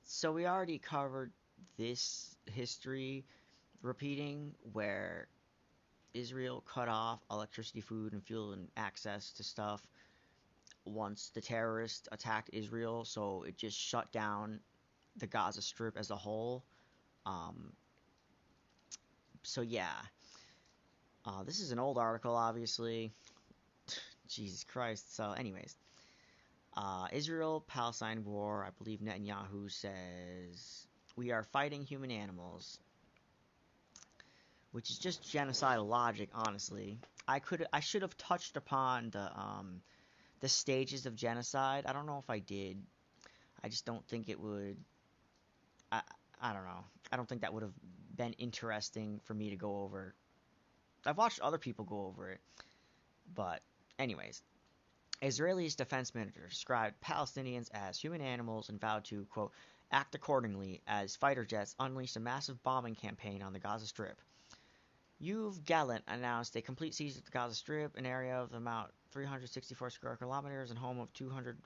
So we already covered this history repeating where Israel cut off electricity, food, and fuel and access to stuff once the terrorists attacked Israel, so it just shut down the Gaza Strip as a whole. Um, so yeah, this is an old article, obviously. Jesus Christ. So, anyways, Israel-Palestine war. I believe Netanyahu says we are fighting human animals, which is just genocidal logic, honestly. I should have touched upon the stages of genocide. I don't know if I did. I just don't think it would. I I don't know. I don't think that would have been interesting for me to go over. I've watched other people go over it, but anyways, Israel's defense minister described Palestinians as human animals and vowed to quote act accordingly as fighter jets unleashed a massive bombing campaign on the Gaza Strip. You've Gallant announced a complete siege of the Gaza Strip, an area of about 364 square kilometers and home of 200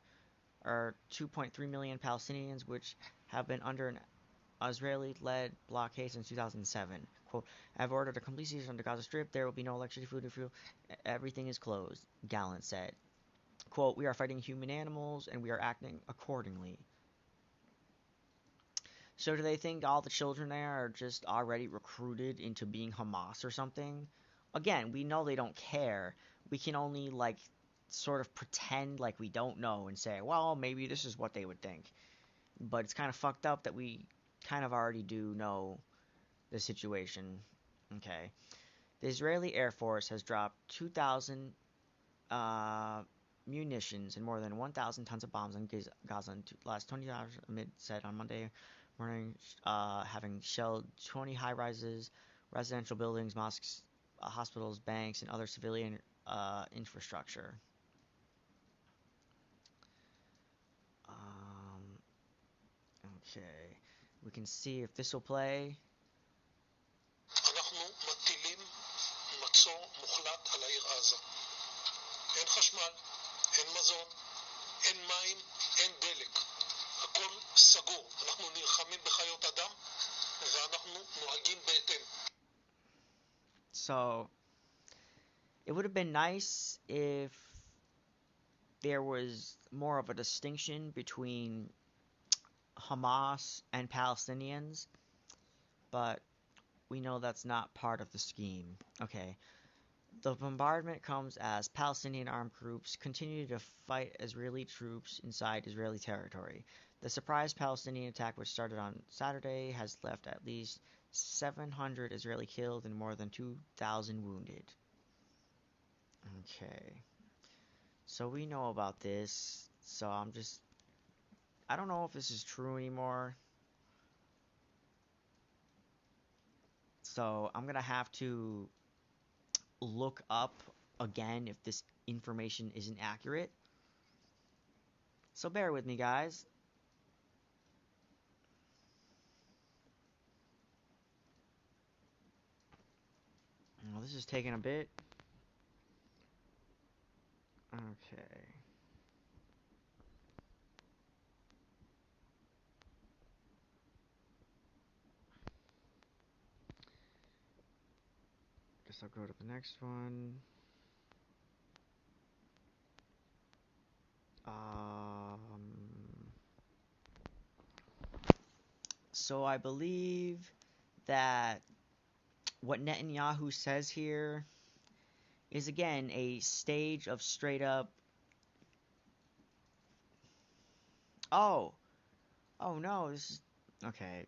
or 2.3 million Palestinians, which have been under an Israeli-led blockade since 2007. Quote, I've ordered a complete siege on the Gaza Strip. There will be no electricity, food, or fuel. Everything is closed, Gallant said. Quote, we are fighting human animals and we are acting accordingly. So do they think all the children there are just already recruited into being Hamas or something? Again, we know they don't care. We can only, like, sort of pretend like we don't know and say, well, maybe this is what they would think. But it's kind of fucked up that we kind of already do know the situation. Okay. The Israeli Air Force has dropped 2,000 munitions and more than 1,000 tons of bombs on Gaza in the last 20 hours, amid said on Monday morning, having shelled 20 high-rises, residential buildings, mosques, hospitals, banks, and other civilian infrastructure. Okay, we can see if this will play. אנחנו מטילים מצור מוחלט על העיר עזה. אין חשמל, אין מזון, אין מים, אין דלק. הכל סגור. אנחנו נלחמים בחיות אדם ואנחנו נוהגים בהתאם. So, it would have been nice if there was more of a distinction between Hamas and Palestinians, but we know that's not part of the scheme. Okay. The bombardment comes as Palestinian armed groups continue to fight Israeli troops inside Israeli territory. The surprise Palestinian attack, which started on Saturday, has left at least 700 Israeli killed and more than 2,000 wounded. Okay. So we know about this. So I don't know if this is true anymore. So I'm going to have to look up again if this information isn't accurate. So bear with me, guys. Well, this is taking a bit. Okay. Guess I'll go to the next one. So I believe that what Netanyahu says here is again a stage of straight up. Oh, oh no, this is okay.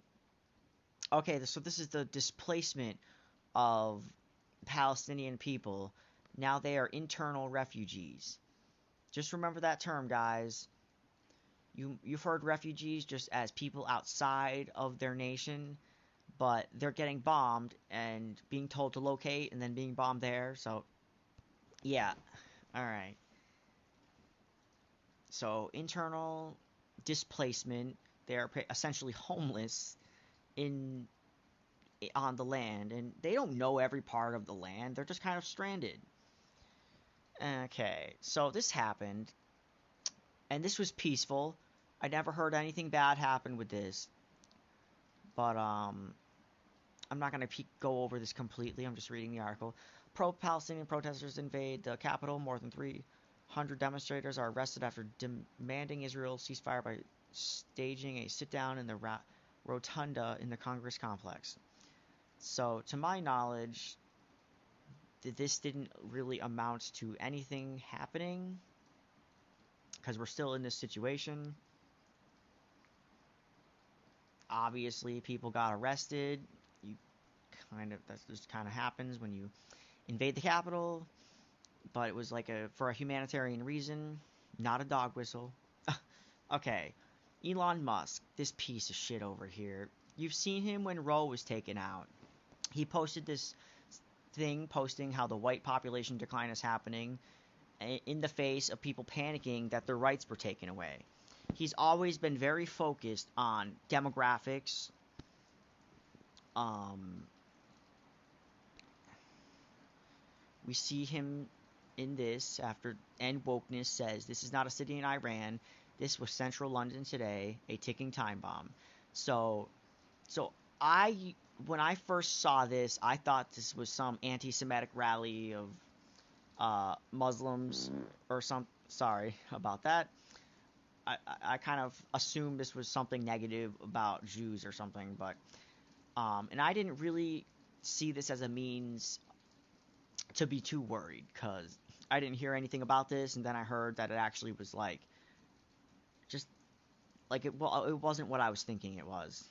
Okay, so this is the displacement of Palestinian people. Now they are internal refugees. Just remember that term, guys. You've heard refugees just as people outside of their nation, but they're getting bombed and being told to locate and then being bombed there. So, yeah. All right. So, internal displacement, they are essentially homeless in on the land, and they don't know every part of the land. They're just kind of stranded. Okay. So, this happened and this was peaceful. I never heard anything bad happen with this, but I'm not going to go over this completely. I'm just reading the article. Pro-Palestinian protesters invade the capital. More than 300 demonstrators are arrested after demanding Israel ceasefire by staging a sit-down in the rotunda in the Congress complex. So, to my knowledge, this didn't really amount to anything happening because we're still in this situation. Obviously, people got arrested. That just kind of happens when you invade the capital, but it was like for a humanitarian reason, not a dog whistle. Okay, Elon Musk, this piece of shit over here. You've seen him when Roe was taken out. He posted this thing posting how the white population decline is happening in the face of people panicking that their rights were taken away. He's always been very focused on demographics, we see him in this after and wokeness says this is not a city in Iran. This was central London today, a ticking time bomb. So I when I first saw this, I thought this was some anti-Semitic rally of Muslims or some. Sorry about that. I kind of assumed this was something negative about Jews or something, but and I didn't really see this as a means to be too worried because I didn't hear anything about this, and then I heard that it actually was just like it wasn't what I was thinking it was.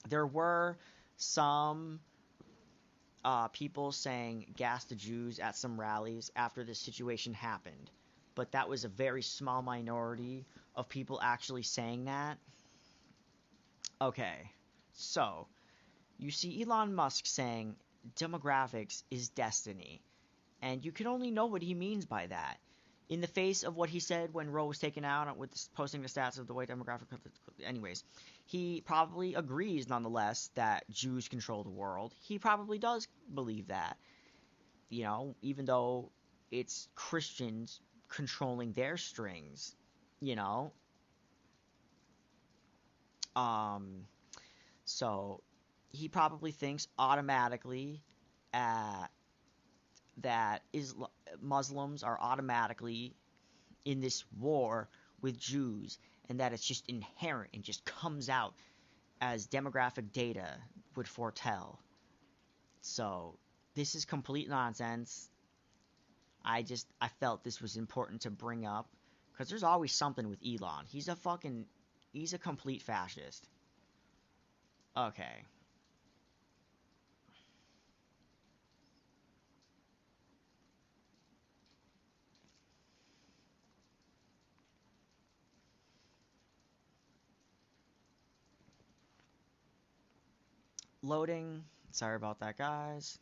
There were some people saying gas the Jews at some rallies after this situation happened, but that was a very small minority of people actually saying that. Okay, so you see Elon Musk saying demographics is destiny, and you can only know what he means by that. In the face of what he said when Roe was taken out with posting the stats of the white demographic, anyways, he probably agrees nonetheless that Jews control the world. He probably does believe that, even though it's Christians controlling their strings, you know. So he probably thinks automatically that Muslims are automatically in this war with Jews, and that it's just inherent and just comes out as demographic data would foretell. So this is complete nonsense. I felt this was important to bring up because there's always something with Elon. He's a complete fascist. Okay. Loading. Sorry about that, guys.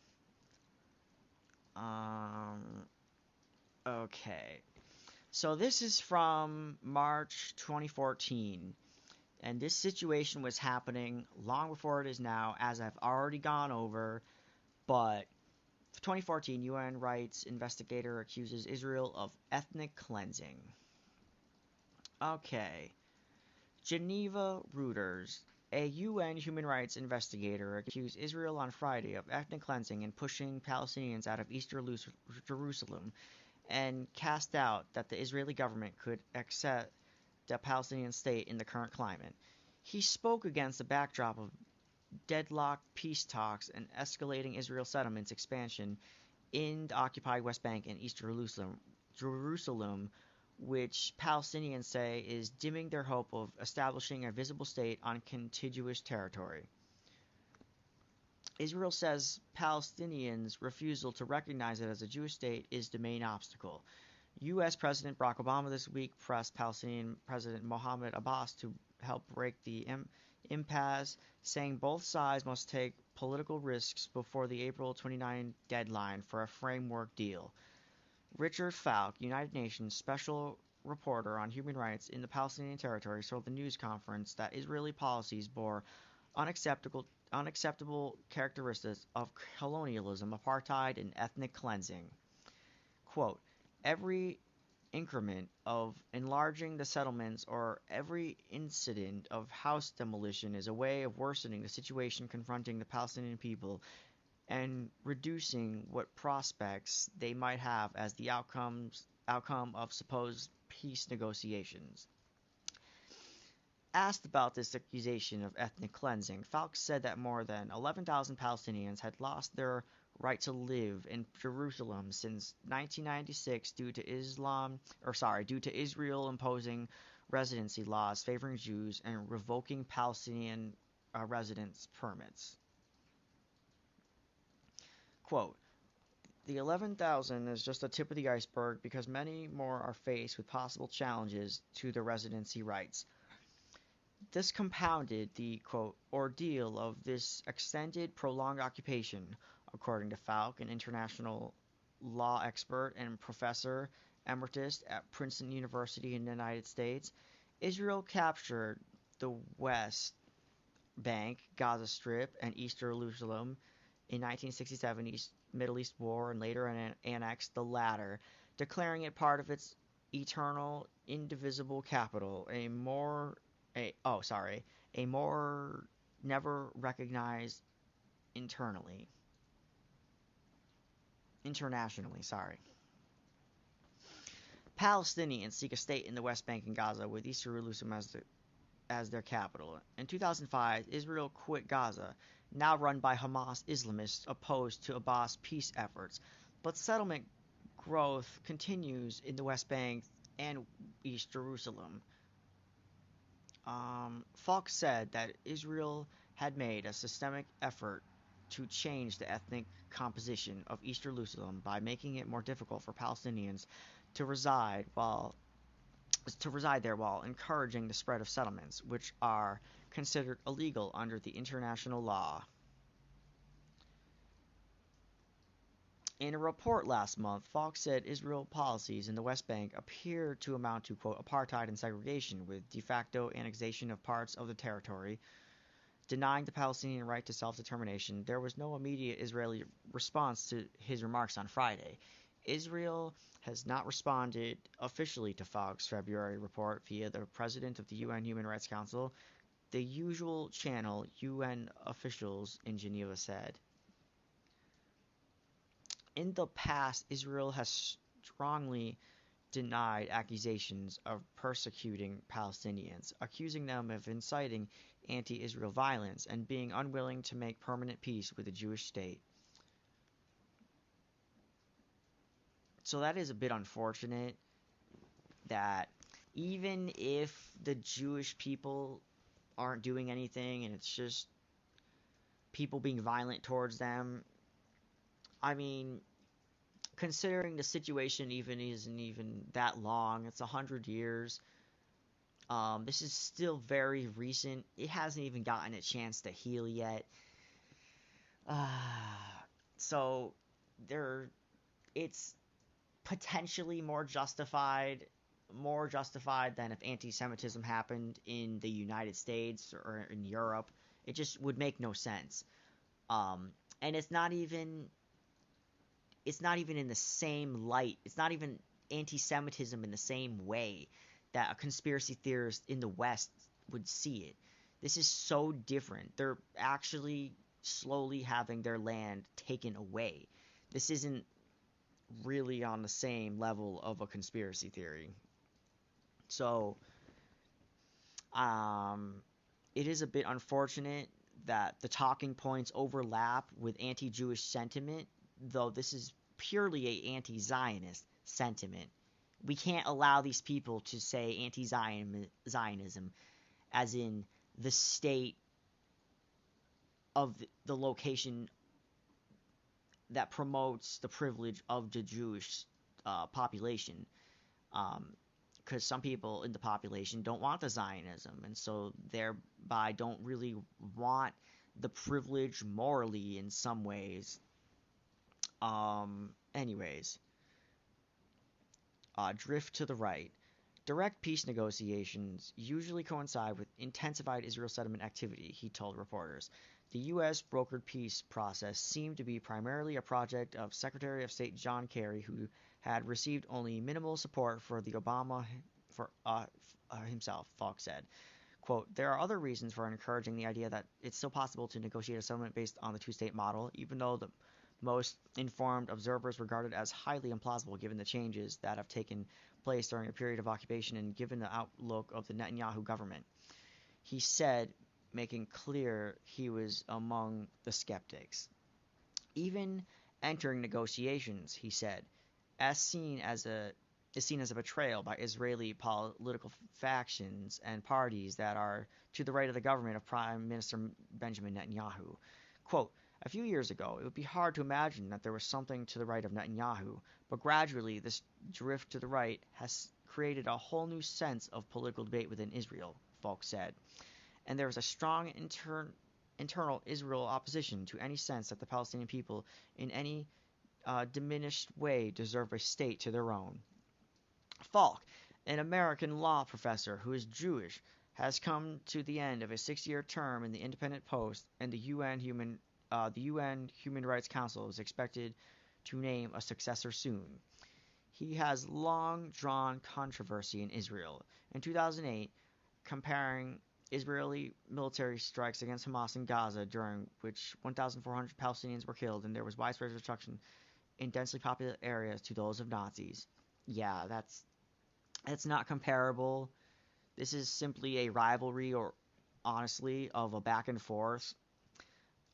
Okay. So this is from March 2014, and this situation was happening long before it is now, as I've already gone over, but 2014, UN rights investigator accuses Israel of ethnic cleansing. Okay. Geneva Reuters. A UN human rights investigator accused Israel on Friday of ethnic cleansing and pushing Palestinians out of East Jerusalem, and cast doubt that the Israeli government could accept the Palestinian state in the current climate. He spoke against the backdrop of deadlocked peace talks and escalating Israel settlements expansion in the occupied West Bank and East Jerusalem, which Palestinians say is dimming their hope of establishing a visible state on contiguous territory. Israel says Palestinians' refusal to recognize it as a Jewish state is the main obstacle. U.S. President Barack Obama this week pressed Palestinian President Mohammed Abbas to help break the impasse, saying both sides must take political risks before the April 29 deadline for a framework deal. Richard Falk, United Nations Special Reporter on Human Rights in the Palestinian Territory, told the news conference that Israeli policies bore unacceptable characteristics of colonialism, apartheid, and ethnic cleansing. Quote, every increment of enlarging the settlements or every incident of house demolition is a way of worsening the situation confronting the Palestinian people and reducing what prospects they might have as the outcome of supposed peace negotiations. Asked about this accusation of ethnic cleansing, Falk said that more than 11,000 Palestinians had lost their right to live in Jerusalem since 1996 due to Israel imposing residency laws favoring Jews and revoking Palestinian residence permits. Quote, the 11,000 is just the tip of the iceberg because many more are faced with possible challenges to their residency rights. This compounded the, quote, ordeal of this extended, prolonged occupation, according to Falk, an international law expert and professor emeritus at Princeton University in the United States. Israel captured the West Bank, Gaza Strip, and East Jerusalem in 1967 Middle East War and later annexed the latter, declaring it part of its eternal, indivisible capital, a more never recognized internationally. Palestinians seek a state in the West Bank and Gaza with East Jerusalem as their capital. In 2005, Israel quit Gaza, now run by Hamas Islamists opposed to Abbas peace efforts, but settlement growth continues in the West Bank and East Jerusalem. Falk said that Israel had made a systemic effort to change the ethnic composition of East Jerusalem by making it more difficult for Palestinians to reside there while encouraging the spread of settlements, which are considered illegal under the international law. In a report last month, Falk said Israel policies in the West Bank appear to amount to, quote, apartheid and segregation, with de facto annexation of parts of the territory, denying the Palestinian right to self-determination. There was no immediate Israeli response to his remarks on Friday. Israel has not responded officially to Falk's February report via the president of the UN Human Rights Council, the usual channel UN officials in Geneva said. In the past, Israel has strongly denied accusations of persecuting Palestinians, accusing them of inciting anti-Israel violence and being unwilling to make permanent peace with the Jewish state. So that is a bit unfortunate that even if the Jewish people aren't doing anything and it's just people being violent towards them, I mean, considering the situation isn't even that long, it's 100 years. This is still very recent. It hasn't even gotten a chance to heal yet. So it's potentially more justified than if anti-Semitism happened in the United States or in Europe. It just would make no sense. And it's not even in the same light. It's not even anti-Semitism in the same way that a conspiracy theorist in the West would see it. This is so different. They're actually slowly having their land taken away. This isn't really on the same level of a conspiracy theory. So, it is a bit unfortunate that the talking points overlap with anti-Jewish sentiment, though this is purely an anti-Zionist sentiment. We can't allow these people to say anti-Zionism as in the state of the location that promotes the privilege of the Jewish population. Because some people in the population don't want the Zionism, and so thereby don't really want the privilege morally in some ways. Drift to the right. Direct peace negotiations usually coincide with intensified Israel settlement activity, he told reporters. The U.S. brokered peace process seemed to be primarily a project of Secretary of State John Kerry, who had received only minimal support for the Obama for himself, Falk said. Quote, there are other reasons for encouraging the idea that it's still possible to negotiate a settlement based on the two-state model, even though the most informed observers regard it as highly implausible given the changes that have taken place during a period of occupation and given the outlook of the Netanyahu government. He said, making clear he was among the skeptics. Even entering negotiations, he said, is seen as a betrayal by Israeli political factions and parties that are to the right of the government of Prime Minister Benjamin Netanyahu. Quote, a few years ago, it would be hard to imagine that there was something to the right of Netanyahu, but gradually this drift to the right has created a whole new sense of political debate within Israel, Falk said. And there is a strong internal Israel opposition to any sense that the Palestinian people in any diminished way deserve a state to their own. Falk, an American law professor who is Jewish, has come to the end of a 6-year term in the Independent Post, and the UN Human Rights Council is expected to name a successor soon. He has long drawn controversy in Israel. In 2008, comparing Israeli military strikes against Hamas in Gaza, during which 1,400 Palestinians were killed and there was widespread destruction in densely populated areas, to those of Nazis. Yeah, that's not comparable. This is simply a rivalry, or honestly, of a back and forth.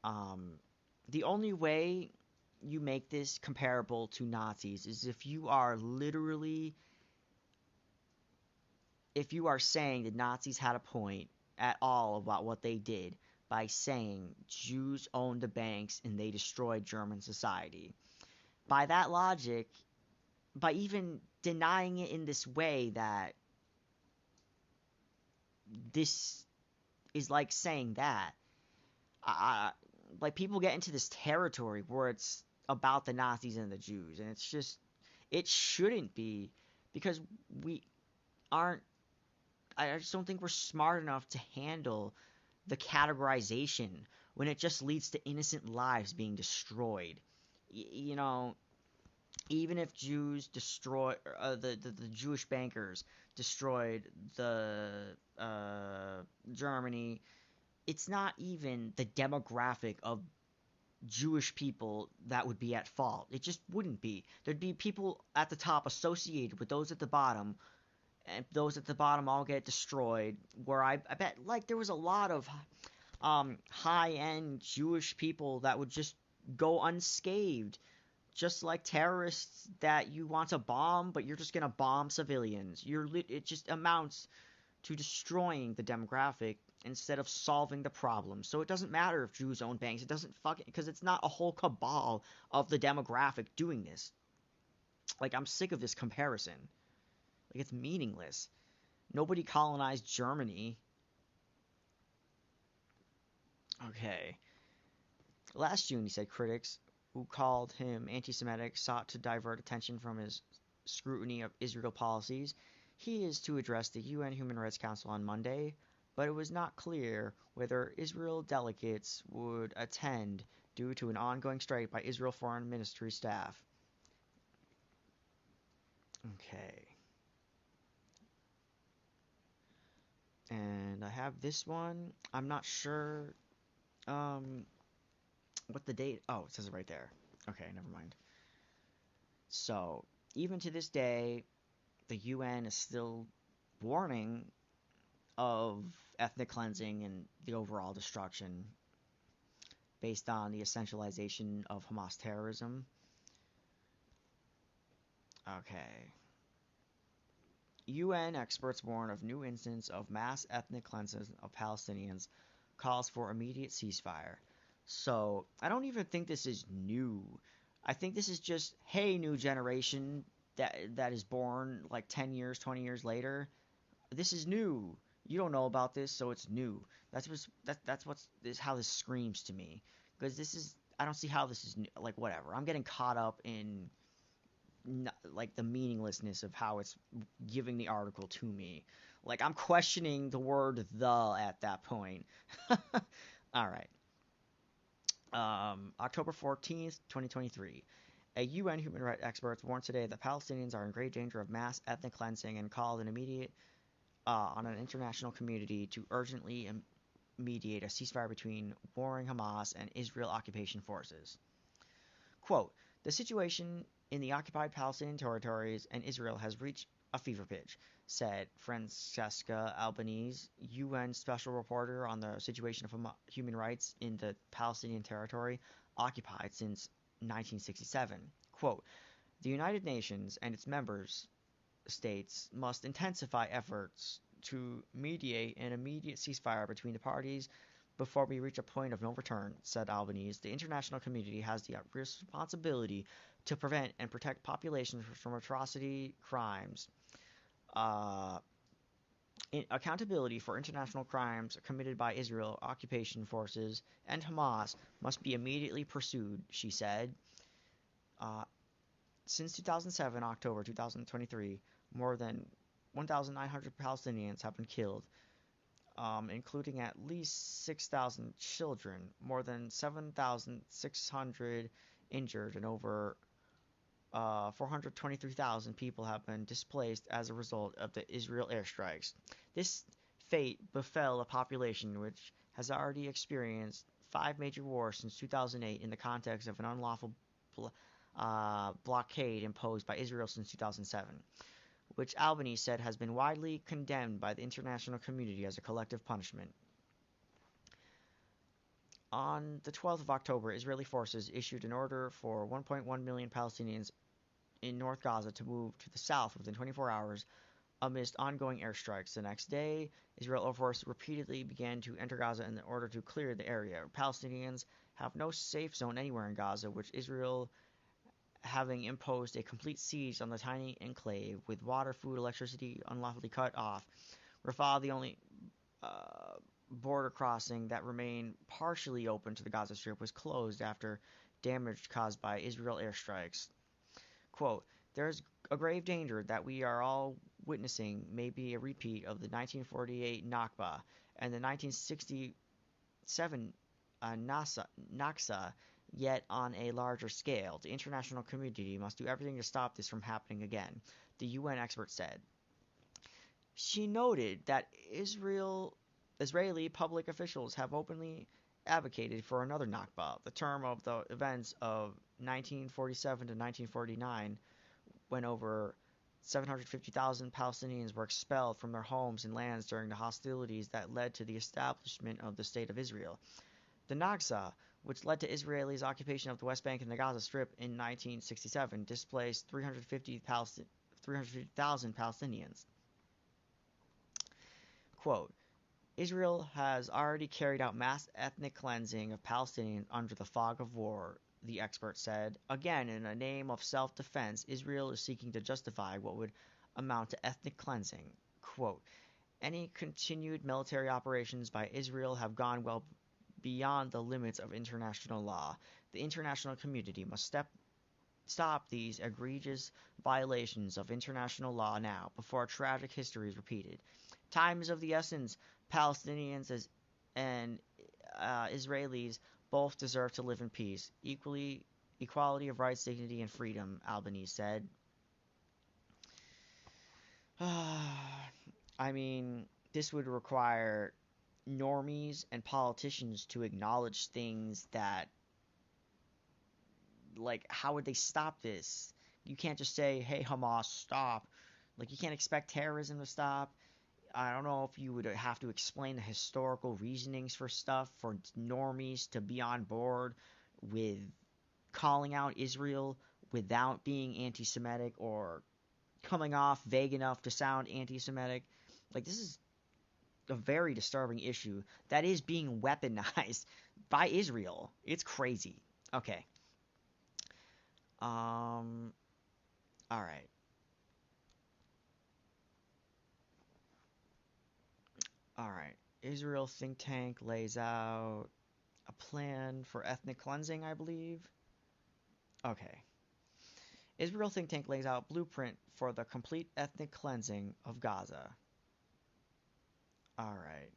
The only way you make this comparable to Nazis is if you are saying the Nazis had a point at all about what they did by saying Jews owned the banks and they destroyed German society. By that logic, by even denying it in this way, that this is like saying that, like, people get into this territory where it's about the Nazis and the Jews, and it's just, it shouldn't be, because we aren't, I just don't think we're smart enough to handle the categorization when it just leads to innocent lives being destroyed. You know, even if Jews destroy the Jewish bankers destroyed the Germany, it's not even the demographic of Jewish people that would be at fault. It just wouldn't be. There'd be people at the top associated with those at the bottom, and those at the bottom all get destroyed. Where I bet, like, there was a lot of high-end Jewish people that would just go unscathed, just like terrorists that you want to bomb, but you're just gonna bomb civilians. It just amounts to destroying the demographic instead of solving the problem. So it doesn't matter if Jews own banks. It doesn't because it's not a whole cabal of the demographic doing this. Like, I'm sick of this comparison. Like, it's meaningless. Nobody colonized Germany. Okay. Last June, he said critics who called him anti-Semitic sought to divert attention from his scrutiny of Israel policies. He is to address the UN Human Rights Council on Monday, but it was not clear whether Israel delegates would attend due to an ongoing strike by Israel Foreign Ministry staff. Okay. And I have this one. I'm not sure what the date... Oh, it says it right there. Okay, never mind. So, even to this day, the UN is still warning of ethnic cleansing and the overall destruction based on the essentialization of Hamas terrorism. Okay. UN experts warn of new incidents of mass ethnic cleansing of Palestinians, calls for immediate ceasefire. So, I don't even think this is new. I think this is just, hey, new generation that is born like 10 years, 20 years later. This is new. You don't know about this, so it's new. That's how this screams to me. Because I don't see how this is new. Like, whatever. I'm getting caught up in like the meaninglessness of how it's giving the article to me. Like, I'm questioning the word "the" at that point. All right. October 14th, 2023. A UN human rights expert warned today that Palestinians are in great danger of mass ethnic cleansing and called on an international community to urgently mediate a ceasefire between warring Hamas and Israel occupation forces. Quote, the situation in the occupied Palestinian territories and Israel has reached a fever pitch, said Francesca Albanese, UN Special Reporter on the situation of human rights in the Palestinian territory occupied since 1967. Quote, the United Nations and its members states must intensify efforts to mediate an immediate ceasefire between the parties before we reach a point of no return, said Albanese. The international community has the responsibility to prevent and protect populations from atrocity crimes. Accountability for international crimes committed by Israel occupation forces and Hamas must be immediately pursued, she said. Since 2007, October 2023, more than 1,900 Palestinians have been killed, including at least 6,000 children, more than 7,600 injured, and over 423,000 people have been displaced as a result of the Israel airstrikes. This fate befell a population which has already experienced 5 major wars since 2008 in the context of an unlawful blockade imposed by Israel since 2007, which Albany said has been widely condemned by the international community as a collective punishment. On the 12th of October, Israeli forces issued an order for 1.1 million Palestinians in North Gaza to move to the south within 24 hours amidst ongoing airstrikes. The next day, Israel Air Force repeatedly began to enter Gaza in order to clear the area. Palestinians have no safe zone anywhere in Gaza, which Israel having imposed a complete siege on the tiny enclave with water, food, electricity unlawfully cut off. Rafah, the only border crossing that remained partially open to the Gaza Strip, was closed after damage caused by Israel airstrikes. Quote, there is a grave danger that we are all witnessing may be a repeat of the 1948 Nakba and the 1967 Naksa, yet on a larger scale. The international community must do everything to stop this from happening again, the UN expert said. She noted that Israeli public officials have openly advocated for another Nakba, the term of the events of 1947 to 1949, when over 750,000 Palestinians were expelled from their homes and lands during the hostilities that led to the establishment of the State of Israel. The Nakba, which led to Israelis' occupation of the West Bank and the Gaza Strip in 1967, displaced 350,000 Palestinians. Quote, Israel has already carried out mass ethnic cleansing of Palestinians under the fog of war, the expert said. Again, in the name of self-defense, Israel is seeking to justify what would amount to ethnic cleansing. Quote, any continued military operations by Israel have gone well beyond the limits of international law. The international community must stop these egregious violations of international law now, before tragic history is repeated. Time is of the essence. Palestinians and Israelis both deserve to live in peace. Equality of rights, dignity, and freedom, Albanese said. I mean, this would require normies and politicians to acknowledge things that, like, how would they stop this? You can't just say, hey, Hamas, stop. Like, you can't expect terrorism to stop. I don't know if you would have to explain the historical reasonings for stuff for normies to be on board with calling out Israel without being anti-Semitic or coming off vague enough to sound anti-Semitic. Like, this is a very disturbing issue that is being weaponized by Israel. It's crazy. Okay. All right. All right. Israel think tank lays out a plan for ethnic cleansing, I believe. Okay. Israel think tank lays out blueprint for the complete ethnic cleansing of Gaza. All right.